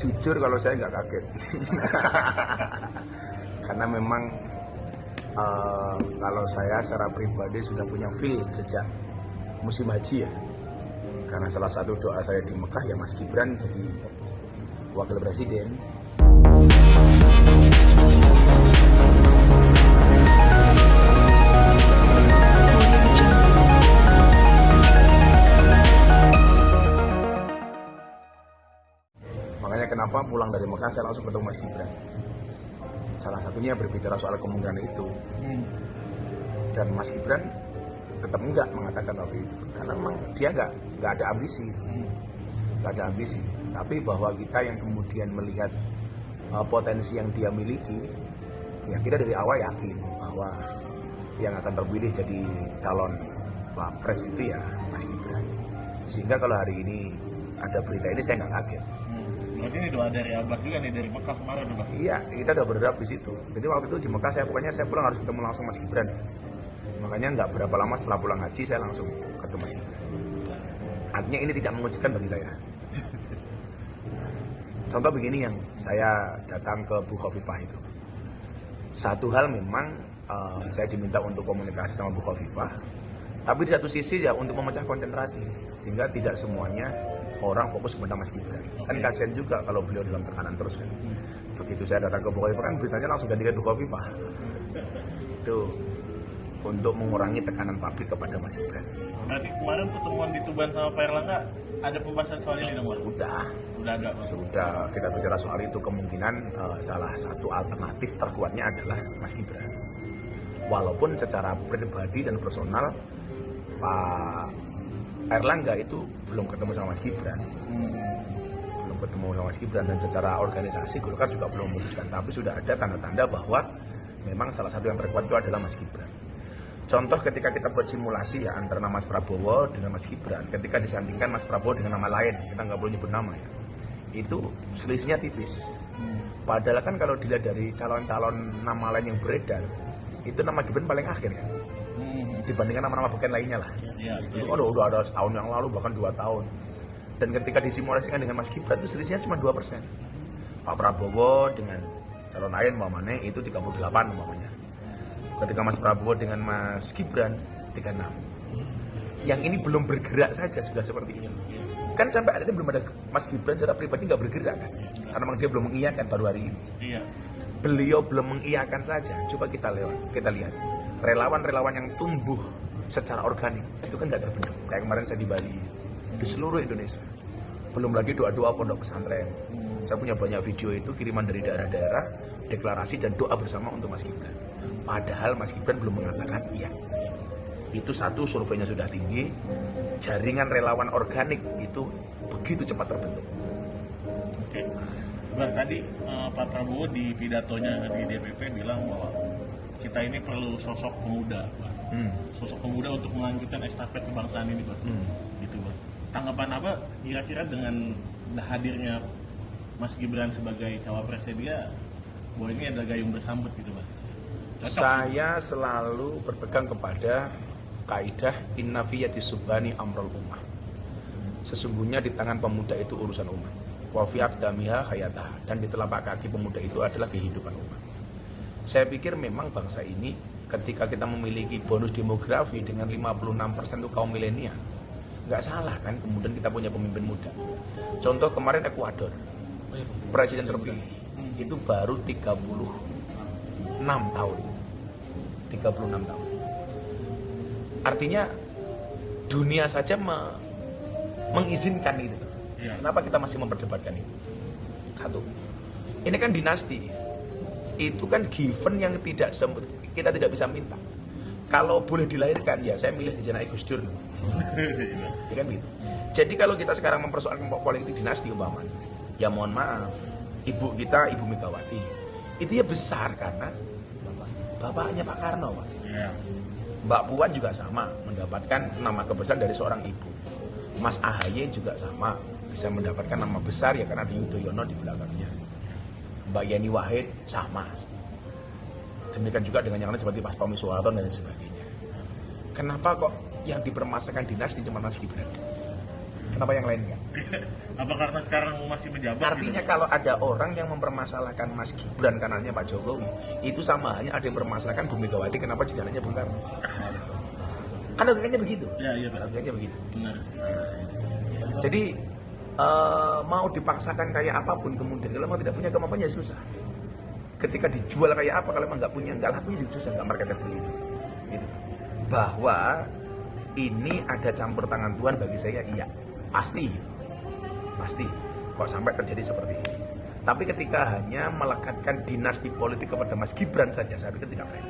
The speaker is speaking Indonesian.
Jujur kalau saya nggak kaget. Karena memang kalau saya secara pribadi sudah punya feel sejak musim haji ya. Karena salah satu doa saya di Mekah ya Mas Gibran jadi wakil presiden. Makanya kenapa pulang dari Mekah saya langsung ketemu Mas Gibran. Salah satunya berbicara soal kemungkinan itu. Dan Mas Gibran tetap enggak mengatakan waktu itu. Karena memang dia enggak ada ambisi. Enggak ada ambisi. Tapi bahwa kita yang kemudian melihat potensi yang dia miliki, ya kita dari awal yakin bahwa yang akan terpilih jadi calon Wapres itu ya Mas Gibran. Sehingga kalau hari ini ada berita ini saya nggak kaget. Berarti ini doa dari Abah juga nih dari Mekah kemarin, Bang? Iya, kita udah berdoa di situ. Jadi waktu itu di Mekah saya pulang harus ketemu langsung Mas Gibran. Makanya nggak berapa lama setelah pulang haji saya langsung ketemu Mas Gibran. Artinya ini tidak mengejutkan bagi saya. Contoh begini yang saya datang ke Bu Khofifah itu. Satu hal memang saya diminta untuk komunikasi sama Bu Khofifah. Tapi di satu sisi ya untuk memecah konsentrasi. Sehingga tidak semuanya orang fokus kepada Mas Gibran. Kan kasihan juga kalau beliau dalam tekanan terus kan. Begitu saya datang ke Bu Khofifah kan beritanya langsung ganti ke Bu Khofifah. Itu untuk mengurangi tekanan publik kepada Mas Gibran. Berarti kemarin pertemuan di Tuban sama Pak Erlangga ada pembahasan soal ini dong? Sudah ada. Sudah kita bicara soal itu kemungkinan salah satu alternatif terkuatnya adalah Mas Gibran. Walaupun secara pribadi dan personal Pak Erlangga itu belum ketemu sama Mas Gibran. Belum ketemu sama Mas Gibran dan secara organisasi Golkar juga belum memutuskan. Tapi sudah ada tanda-tanda bahwa memang salah satu yang terkuat itu adalah Mas Gibran. Contoh ketika kita bersimulasi ya antara Mas Prabowo dengan Mas Gibran, ketika disandingkan Mas Prabowo dengan nama lain, kita nggak perlu nyebut nama ya, itu selisihnya tipis. Padahal kan kalau dilihat dari calon-calon nama lain yang beredar, itu nama Gibran paling akhir kan, dibandingkan nama-nama beken lainnya lah. Itu kan udah ada setahun yang lalu bahkan 2 tahun. Dan ketika disimulasikan dengan Mas Gibran itu selisihnya cuma 2%. Pak Prabowo dengan calon lain umpamanya itu 38 umpamanya. Ketika Mas Prabowo dengan Mas Gibran 36. Yang ini belum bergerak saja sudah seperti ini. Kan sampai hari ini belum ada Mas Gibran secara pribadi nggak bergerak kan? Karena memang dia belum mengiyakan baru hari ini. Beliau belum mengiyakan saja. Coba kita lihat relawan-relawan yang tumbuh secara organik itu kan nggak terbentuk. Kayak kemarin saya di Bali, di seluruh Indonesia. Belum lagi doa-doa pondok pesantren. Saya punya banyak video itu kiriman dari daerah-daerah, deklarasi dan doa bersama untuk Mas Gibran. Padahal Mas Gibran belum mengatakan iya. Itu satu, surveinya sudah tinggi, jaringan relawan organik itu begitu cepat terbentuk. Oke. Nah, tadi Pak Prabowo di pidatonya di DPP bilang bahwa kita ini perlu sosok pemuda, Pak. Sosok pemuda untuk melanjutkan estafet kebangsaan ini, Pak. Gitu, Pak. Tanggapan apa kira-kira dengan hadirnya Mas Gibran sebagai cawapres dia, bahwa ini adalah gayung bersambut gitu, Pak? Cocok. Saya selalu berpegang kepada kaidah inna fi yadi subhani amrul ummah. Sesungguhnya di tangan pemuda itu urusan umat. Wa fi aqdamiha hayatah, dan di telapak kaki pemuda itu adalah kehidupan umat. Saya pikir memang bangsa ini ketika kita memiliki bonus demografi dengan 56% itu kaum milenial, nggak salah kan kemudian kita punya pemimpin muda. Contoh kemarin Ekuador, presiden terpilih itu baru 36 tahun. Artinya dunia saja mengizinkan itu. Kenapa kita masih memperdebatkan itu? Satu, ini kan dinasti. Itu kan given yang kita tidak bisa minta. Kalau boleh dilahirkan ya saya milih Dijenai Gus Dur. Ya kan gitu. Jadi kalau kita sekarang mempersoalkan politik dinasti umpamanya, ya mohon maaf, ibu kita Ibu Megawati itu ya besar karena bapaknya Pak Karno, Pak. Mbak Puan juga sama mendapatkan nama kebesaran dari seorang ibu. Mas AHY juga sama bisa mendapatkan nama besar ya karena di Yudhoyono di belakangnya. Mbak Yeni Wahid sama. Demikian juga dengan yang lain seperti Pak Tommy Soeharto dan sebagainya. Kenapa kok yang dipermasalahkan dinasti cuma Mas Gibran? Kenapa yang lain enggak? Apa karena sekarang masih menjabat? Artinya gitu? kalau ada orang yang mempermasalahkan Mas Gibran kanannya Pak Jokowi, itu sama halnya ada yang mempermasalahkan Bu Megawati kenapa jalannya Bung Karno. Kan logikanya begitu. Ya, iya Pak. Logikanya begitu. Benar. Jadi mau dipaksakan kayak apapun kemudian kalau memang tidak punya kemampuan ya susah. Ketika dijual kayak apa kalau memang nggak punya, nggak laku ya susah, nggak marketable itu. Gitu. Bahwa ini ada campur tangan Tuhan bagi saya, iya pasti, pasti. Kok sampai terjadi seperti ini? Tapi ketika hanya melekatkan dinasti politik kepada Mas Gibran saja, saya pikir tidak fair.